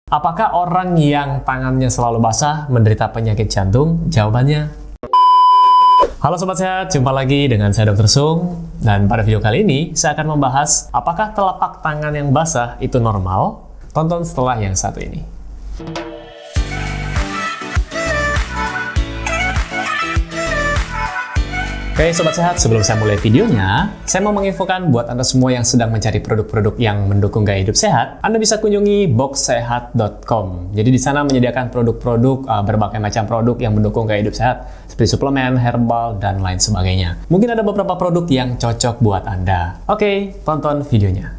Apakah orang yang tangannya selalu basah menderita penyakit jantung? Jawabannya, halo Sobat Sehat, jumpa lagi dengan saya Dr. Sung. Dan pada video kali ini, saya akan membahas apakah telapak tangan yang basah itu normal? Tonton setelah yang satu ini. Oke Sobat Sehat, sebelum saya mulai videonya, saya mau menginfokan buat Anda semua yang sedang mencari produk-produk yang mendukung gaya hidup sehat, Anda bisa kunjungi boxsehat.com. Jadi di sana menyediakan produk-produk, berbagai macam produk yang mendukung gaya hidup sehat, seperti suplemen, herbal, dan lain sebagainya. Mungkin ada beberapa produk yang cocok buat Anda. Oke, tonton videonya.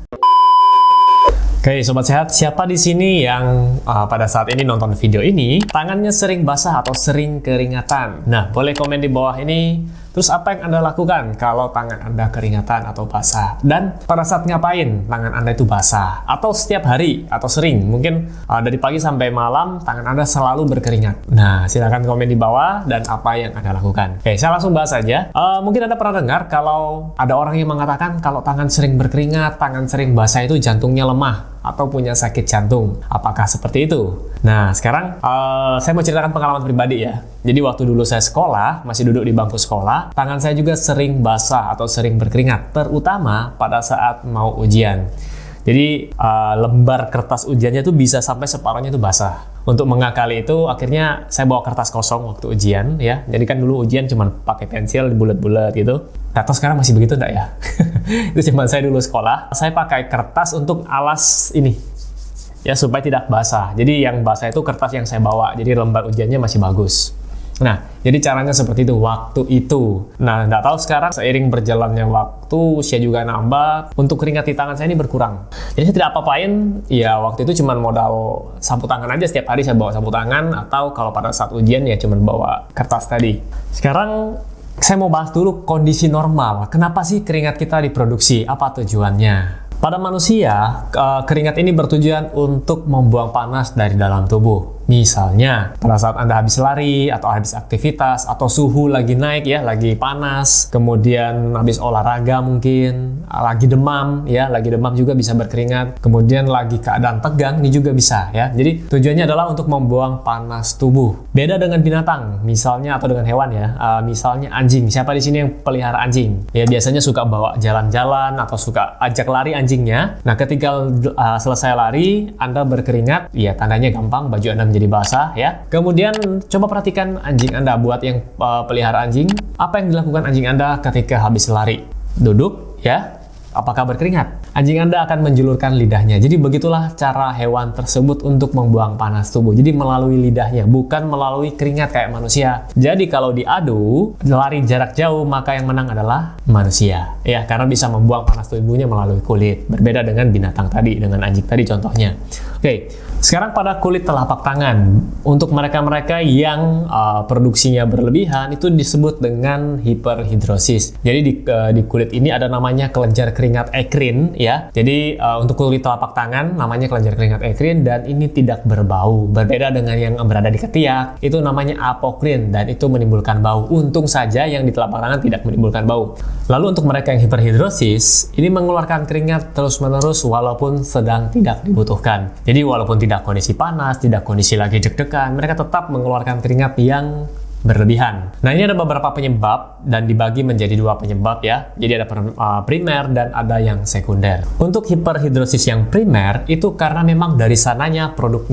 Oke, Sobat Sehat, siapa di sini yang pada saat ini nonton video ini tangannya sering basah atau sering keringatan? Nah, boleh komen di bawah ini. Terus apa yang Anda lakukan kalau tangan Anda keringatan atau basah? Dan pada saat ngapain tangan Anda itu basah? Atau setiap hari atau sering? Mungkin dari pagi sampai malam tangan Anda selalu berkeringat. Nah, silakan komen di bawah dan apa yang Anda lakukan. Oke, saya langsung bahas aja. Mungkin Anda pernah dengar kalau ada orang yang mengatakan kalau tangan sering berkeringat, tangan sering basah itu jantungnya lemah atau punya sakit jantung. Apakah seperti itu? Nah, sekarang saya mau ceritakan pengalaman pribadi ya. Jadi waktu dulu saya sekolah, masih duduk di bangku sekolah, tangan saya juga sering basah atau sering berkeringat, terutama pada saat mau ujian. Jadi lembar kertas ujiannya tuh bisa sampai separuhnya itu basah. Untuk mengakali itu, akhirnya saya bawa kertas kosong waktu ujian ya. Jadi kan dulu ujian cuma pakai pensil bulat-bulat gitu. Atau sekarang masih begitu enggak ya? Itu cuma saya dulu sekolah. Saya pakai kertas untuk alas ini. Ya supaya tidak basah. Jadi yang basah itu kertas yang saya bawa. Jadi lembar ujiannya masih bagus. Nah, jadi caranya seperti itu waktu itu. Nah, nggak tahu sekarang seiring berjalannya waktu, usia juga nambah, untuk keringat di tangan saya ini berkurang. Jadi saya tidak apa-apain, ya waktu itu cuma modal sapu tangan aja, setiap hari saya bawa sapu tangan, atau kalau pada saat ujian ya cuma bawa kertas tadi. Sekarang saya mau bahas dulu kondisi normal. Kenapa sih keringat kita diproduksi? Apa tujuannya? Pada manusia, keringat ini bertujuan untuk membuang panas dari dalam tubuh. Misalnya, pada saat Anda habis lari, atau habis aktivitas, atau suhu lagi naik ya, lagi panas, kemudian habis olahraga mungkin, lagi demam ya, lagi demam juga bisa berkeringat, kemudian lagi keadaan tegang, ini juga bisa ya. Jadi tujuannya adalah untuk membuang panas tubuh. Beda dengan binatang, misalnya, atau dengan hewan ya, misalnya anjing. Siapa di sini yang pelihara anjing? Ya biasanya suka bawa jalan-jalan, atau suka ajak lari anjingnya. Nah ketika selesai lari, Anda berkeringat, ya tandanya gampang, baju Anda jadi basah ya. Kemudian coba perhatikan anjing Anda. Buat yang pelihara anjing, apa yang dilakukan anjing Anda ketika habis lari? Duduk ya. Apakah berkeringat? Anjing Anda akan menjulurkan lidahnya. Jadi begitulah cara hewan tersebut untuk membuang panas tubuh. Jadi melalui lidahnya, bukan melalui keringat kayak manusia. Jadi kalau diadu, lari jarak jauh, maka yang menang adalah manusia. Ya, karena bisa membuang panas tubuhnya melalui kulit. Berbeda dengan binatang tadi, dengan anjing tadi contohnya. Oke, sekarang pada kulit telapak tangan. Untuk mereka-mereka yang produksinya berlebihan, itu disebut dengan hiperhidrosis. Jadi di kulit ini ada namanya kelenjar keringat ekrin ya. Jadi untuk kulit telapak tangan namanya kelenjar keringat ekrin dan ini tidak berbau. Berbeda dengan yang berada di ketiak, itu namanya apokrin dan itu menimbulkan bau. Untung saja yang di telapak tangan tidak menimbulkan bau. Lalu untuk mereka yang hiperhidrosis, ini mengeluarkan keringat terus-menerus walaupun sedang tidak dibutuhkan. Jadi walaupun tidak kondisi panas, tidak kondisi lagi deg-degan, mereka tetap mengeluarkan keringat yang berlebihan. Nah, ini ada beberapa penyebab dan dibagi menjadi dua penyebab ya. Jadi ada primer dan ada yang sekunder. Untuk hiperhidrosis yang primer itu karena memang dari sananya produk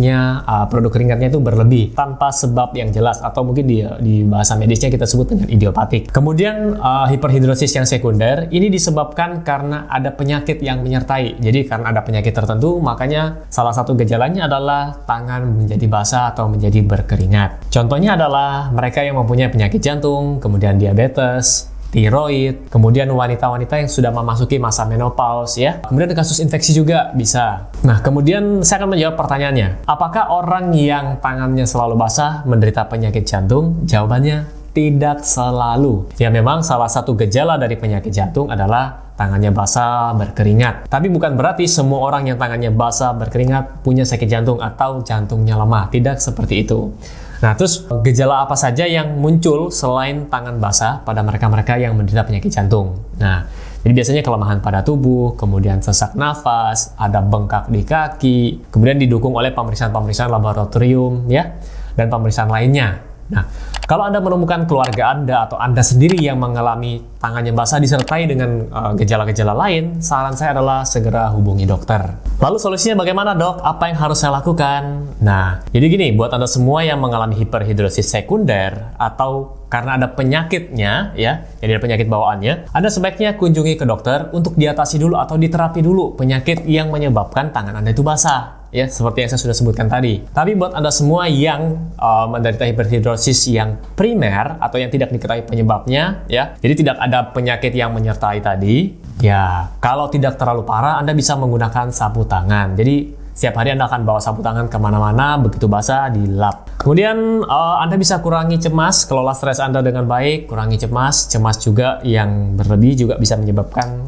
keringatnya itu berlebih tanpa sebab yang jelas atau mungkin di bahasa medisnya kita sebut dengan idiopatik. Kemudian hiperhidrosis yang sekunder ini disebabkan karena ada penyakit yang menyertai. Jadi karena ada penyakit tertentu, makanya salah satu gejalanya adalah tangan menjadi basah atau menjadi berkeringat. Contohnya adalah mereka yang mempunyai penyakit jantung, kemudian diabetes, tiroid, kemudian wanita-wanita yang sudah memasuki masa menopause ya. Kemudian kasus infeksi juga bisa. Nah, kemudian saya akan menjawab pertanyaannya. Apakah orang yang tangannya selalu basah menderita penyakit jantung? Jawabannya tidak selalu. Ya memang salah satu gejala dari penyakit jantung adalah tangannya basah, berkeringat. Tapi bukan berarti semua orang yang tangannya basah, berkeringat punya sakit jantung atau jantungnya lemah. Tidak seperti itu. Nah, terus gejala apa saja yang muncul selain tangan basah pada mereka-mereka yang menderita penyakit jantung? Nah, Jadi biasanya kelemahan pada tubuh, kemudian sesak nafas, ada bengkak di kaki, kemudian didukung oleh pemeriksaan-pemeriksaan laboratorium ya, dan pemeriksaan lainnya. Nah, kalau Anda menemukan keluarga Anda atau Anda sendiri yang mengalami tangannya basah disertai dengan gejala-gejala lain, saran saya adalah segera hubungi dokter. Lalu solusinya bagaimana, Dok? Apa yang harus saya lakukan? Nah, jadi gini, buat Anda semua yang mengalami hiperhidrosis sekunder atau karena ada penyakitnya, ya, jadi ada penyakit bawaannya, Anda sebaiknya kunjungi ke dokter untuk diatasi dulu atau diterapi dulu penyakit yang menyebabkan tangan Anda itu basah. Ya, seperti yang saya sudah sebutkan tadi. Tapi buat Anda semua yang menderita hiperhidrosis yang primer atau yang tidak diketahui penyebabnya, ya, jadi tidak ada penyakit yang menyertai tadi, ya, kalau tidak terlalu parah, Anda bisa menggunakan sapu tangan. Jadi, setiap hari Anda akan bawa sapu tangan kemana-mana, begitu basah, dilap. Kemudian, Anda bisa kurangi cemas, kelola stres Anda dengan baik, kurangi cemas. Cemas juga yang berlebih juga bisa menyebabkan,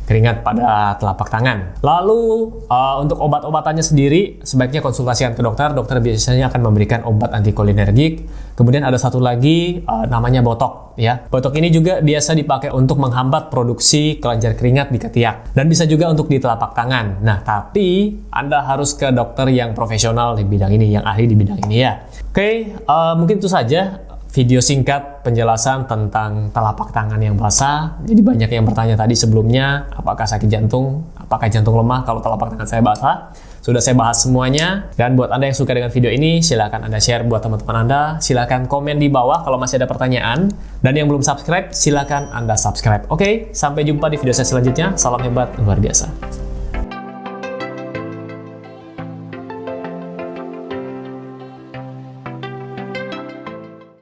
keringat pada telapak tangan. Lalu untuk obat-obatannya sendiri sebaiknya konsultasikan ke dokter. Dokter biasanya akan memberikan obat antikolinergik. Kemudian ada satu lagi namanya botok ya. Botok ini juga biasa dipakai untuk menghambat produksi kelenjar keringat di ketiak dan bisa juga untuk di telapak tangan. Nah, tapi Anda harus ke dokter yang profesional di bidang ini, yang ahli di bidang ini ya. Oke, mungkin itu saja video singkat penjelasan tentang telapak tangan yang basah. Jadi banyak yang bertanya tadi sebelumnya, apakah sakit jantung, apakah jantung lemah kalau telapak tangan saya basah. Sudah saya bahas semuanya. Dan buat Anda yang suka dengan video ini, silakan Anda share buat teman-teman Anda. Silakan komen di bawah kalau masih ada pertanyaan. Dan yang belum subscribe, silakan Anda subscribe. Oke, sampai jumpa di video saya selanjutnya. Salam hebat, luar biasa.